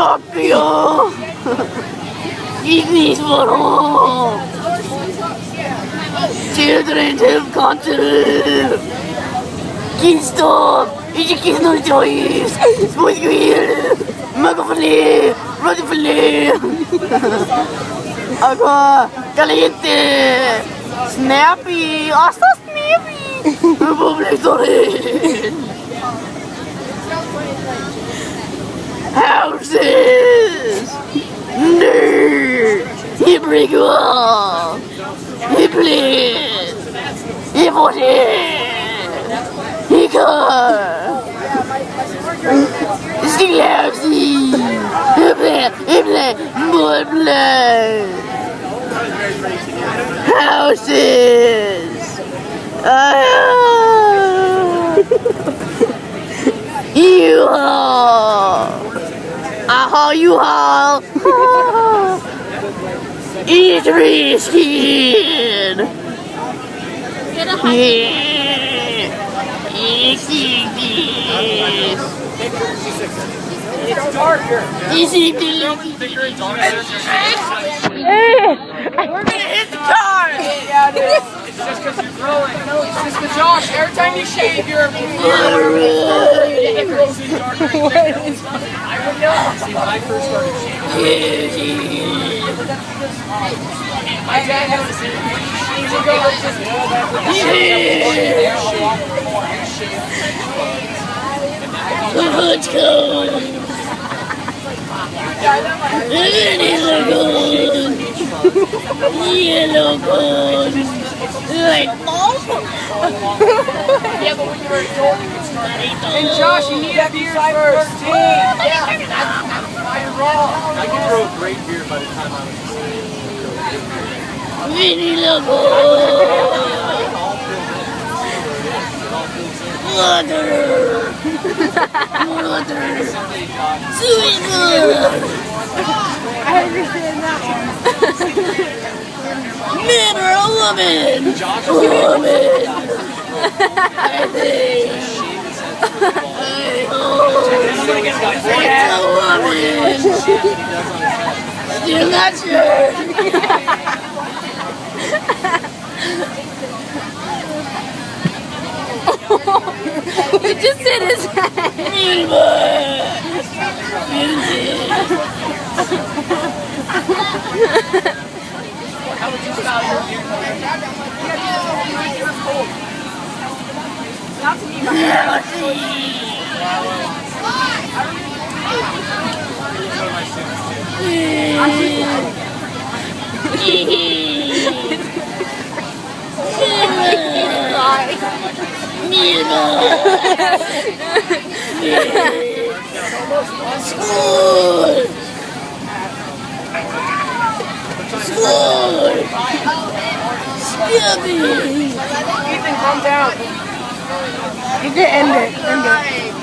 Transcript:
Tokyo! Ignis Forum! Children's Health Council! Kingston! Educational Choice! Sports Grill! Magafali! Rodifali! Ako! Caliente! Snappy! Oh, so snappy! Republic Story! Houses! Nerd! He break wall! He plays! He voted! He car! Still housey! He play! More blood! Houses! U-Haul! Aha, U-Haul! Eat risky! It's darker. Easy, We're gonna hit the car! Yeah, dude. It's just because you're growing. No, it's just because Josh, every time you shave, you're it grows in darker. I would know. See, when I first started shaving, my dad has the same thing. He goes, just let's go! Yellow gold! Like yeah, but when you were adult, you could start. And Josh, you need a beard first. Yeah, that's why you're wrong. I could grow a great beard by the time I was Vanilla gold! Water! Water! Sweet gold! I understand that one. Men or a woman? Woman! I think. It's a woman! Still not sure! It just hit his head. How would you style your beard? Not to me, my School! School! Skippy! Ethan, calm down. You can end it. End it.